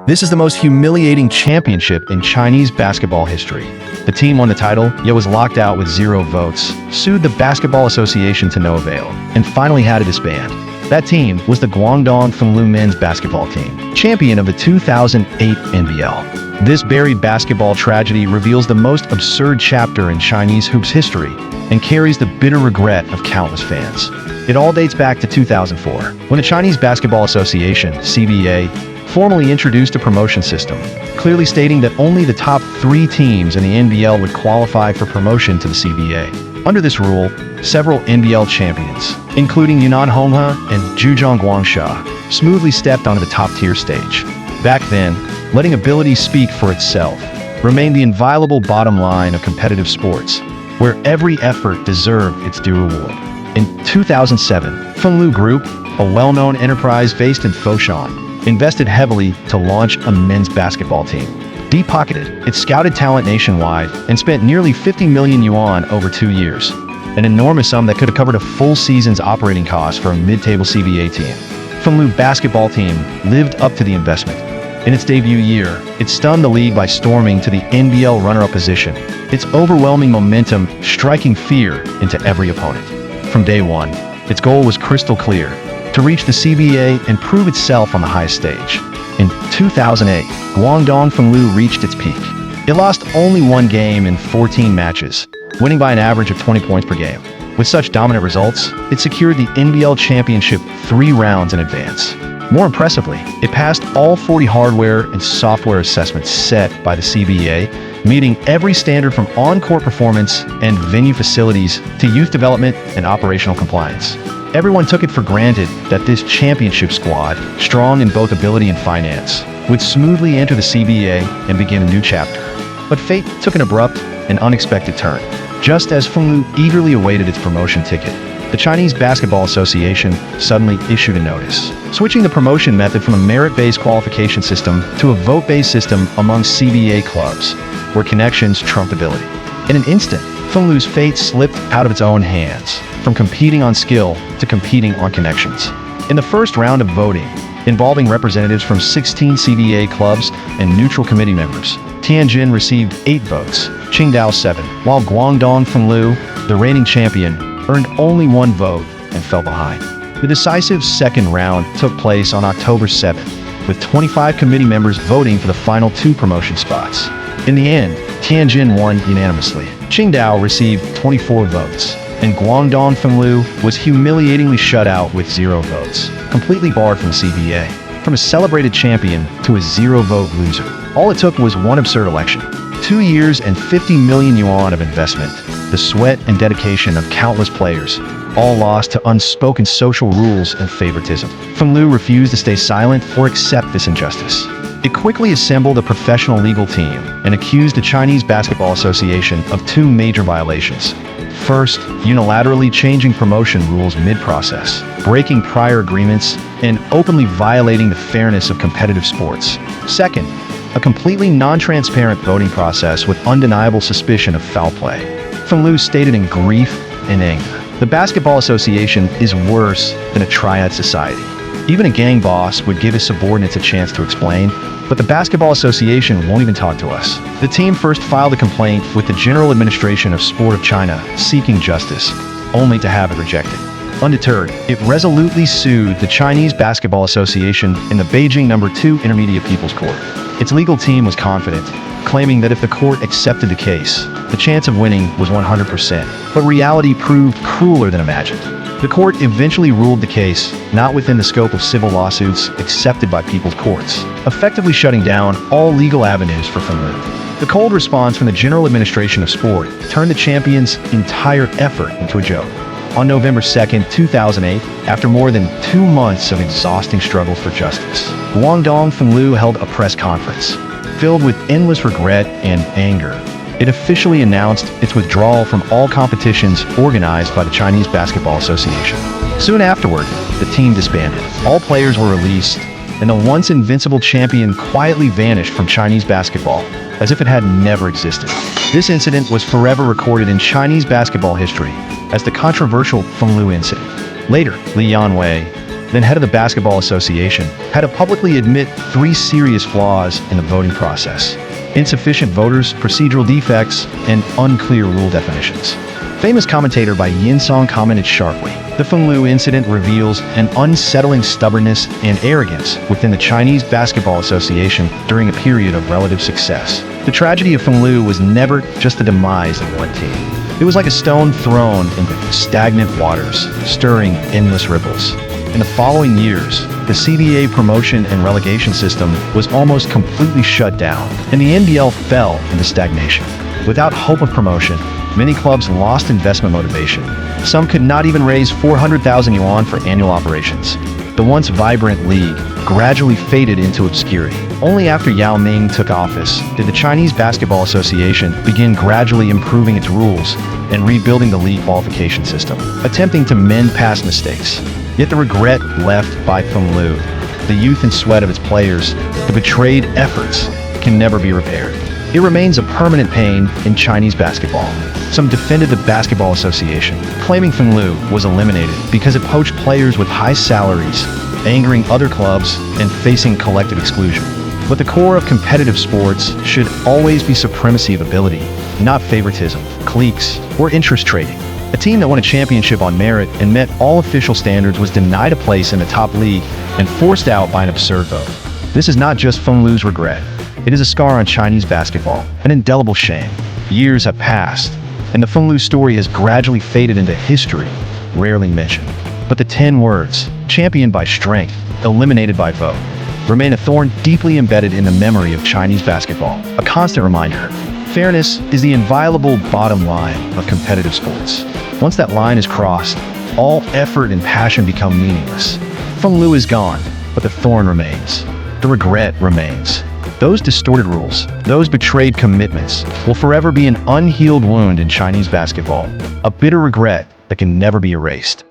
This is the most humiliating championship in Chinese basketball history. The team won the title, yet was locked out with 0 votes, sued the Basketball Association to no avail, and finally had to disband. That team was the Guangdong Fenglou men's basketball team, champion of the 2008 NBL. This buried basketball tragedy reveals the most absurd chapter in Chinese hoops history and carries the bitter regret of countless fans. It all dates back to 2004, when the Chinese Basketball Association, CBA, formally introduced a promotion system, clearly stating that only the top 3 teams in the NBL would qualify for promotion to the CBA. Under this rule, several NBL champions, including Yunnan Honghe and Zhejiang Guangxia, smoothly stepped onto the top-tier stage. Back then, letting ability speak for itself remained the inviolable bottom line of competitive sports, where every effort deserved its due reward. In 2007, Fenglou Group, a well-known enterprise based in Foshan, invested heavily to launch a men's basketball team. Deep-pocketed, it scouted talent nationwide and spent nearly 50 million yuan over 2 years, an enormous sum that could have covered a full season's operating costs for a mid-table CBA team. Fenglou basketball team lived up to the investment. In its debut year, it stunned the league by storming to the NBL runner-up position, its overwhelming momentum striking fear into every opponent. From day one, its goal was crystal clear: to reach the CBA and prove itself on the highest stage. In 2008, Guangdong Fenglou reached its peak. It lost only 1 game in 14 matches, winning by an average of 20 points per game. With such dominant results, it secured the NBL championship 3 rounds in advance. More impressively, it passed all 40 hardware and software assessments set by the CBA, meeting every standard from on-court performance and venue facilities to youth development and operational compliance. Everyone took it for granted that this championship squad, strong in both ability and finance, would smoothly enter the CBA and begin a new chapter. But fate took an abrupt and unexpected turn. Just as Fenglou eagerly awaited its promotion ticket, the Chinese Basketball Association suddenly issued a notice, switching the promotion method from a merit-based qualification system to a vote-based system among CBA clubs, where connections trumped ability. In an instant, Fenglou's fate slipped out of its own hands, from competing on skill to competing on connections. In the first round of voting, involving representatives from 16 CBA clubs and neutral committee members, Tianjin received 8 votes, Qingdao 7, while Guangdong Fenglou, the reigning champion, earned only 1 vote and fell behind. The decisive second round took place on October 7th, with 25 committee members voting for the final 2 promotion spots. In the end, Tianjin won unanimously. Qingdao received 24 votes, and Guangdong Fenglou was humiliatingly shut out with 0 votes, completely barred from the CBA. From a celebrated champion to a 0-vote loser, all it took was 1 absurd election. 2 years and 50 million yuan of investment, the sweat and dedication of countless players, all lost to unspoken social rules and favoritism. Fenglou refused to stay silent or accept this injustice. It quickly assembled a professional legal team and accused the Chinese Basketball Association of 2 major violations. First, unilaterally changing promotion rules mid-process, breaking prior agreements, and openly violating the fairness of competitive sports. Second, a completely non-transparent voting process with undeniable suspicion of foul play. Fenglou stated in grief and anger, "The Basketball Association is worse than a triad society." Even a gang boss would give his subordinates a chance to explain, but the Basketball Association won't even talk to us. The team first filed a complaint with the General Administration of Sport of China, seeking justice, only to have it rejected. Undeterred, it resolutely sued the Chinese Basketball Association in the Beijing No. 2 Intermediate People's Court. Its legal team was confident, claiming that if the court accepted the case, the chance of winning was 100%. But reality proved crueler than imagined. The court eventually ruled the case not within the scope of civil lawsuits accepted by people's courts, effectively shutting down all legal avenues for Fenglou. The cold response from the General Administration of Sport turned the champion's entire effort into a joke. On November 2nd, 2008, after more than 2 months of exhausting struggles for justice, Guangdong Fenglou held a press conference. Filled with endless regret and anger, it officially announced its withdrawal from all competitions organized by the Chinese Basketball Association. Soon afterward, the team disbanded. All players were released, and the once invincible champion quietly vanished from Chinese basketball, as if it had never existed. This incident was forever recorded in Chinese basketball history as the controversial Fenglou incident. Later, Li Yanwei, then head of the Basketball Association, had to publicly admit 3 serious flaws in the voting process: insufficient voters, procedural defects, and unclear rule definitions. Famous commentator by Yin Song commented sharply, "The Fenglu incident reveals an unsettling stubbornness and arrogance within the Chinese Basketball Association during a period of relative success." The tragedy of Fenglu was never just the demise of one team. It was like a stone thrown into stagnant waters, stirring endless ripples. In the following years, the CBA promotion and relegation system was almost completely shut down, and the NBL fell into stagnation. Without hope of promotion, many clubs lost investment motivation. Some could not even raise 400,000 yuan for annual operations. The once vibrant league gradually faded into obscurity. Only after Yao Ming took office did the Chinese Basketball Association begin gradually improving its rules and rebuilding the league qualification system, attempting to mend past mistakes. Yet the regret left by Fenglu, the youth and sweat of its players, the betrayed efforts, can never be repaired. It remains a permanent pain in Chinese basketball. Some defended the Basketball Association, claiming Fenglu was eliminated because it poached players with high salaries, angering other clubs and facing collective exclusion. But the core of competitive sports should always be supremacy of ability, not favoritism, cliques, or interest trading. A team that won a championship on merit and met all official standards was denied a place in the top league and forced out by an absurd vote. This is not just Fenglu's regret. It is a scar on Chinese basketball, an indelible shame. Years have passed, and the Fenglu story has gradually faded into history, rarely mentioned. But the 10 words, championed by strength, eliminated by vote, remain a thorn deeply embedded in the memory of Chinese basketball, a constant reminder. Fairness is the inviolable bottom line of competitive sports. Once that line is crossed, all effort and passion become meaningless. Fenglu is gone, but the thorn remains. The regret remains. Those distorted rules, those betrayed commitments, will forever be an unhealed wound in Chinese basketball, a bitter regret that can never be erased.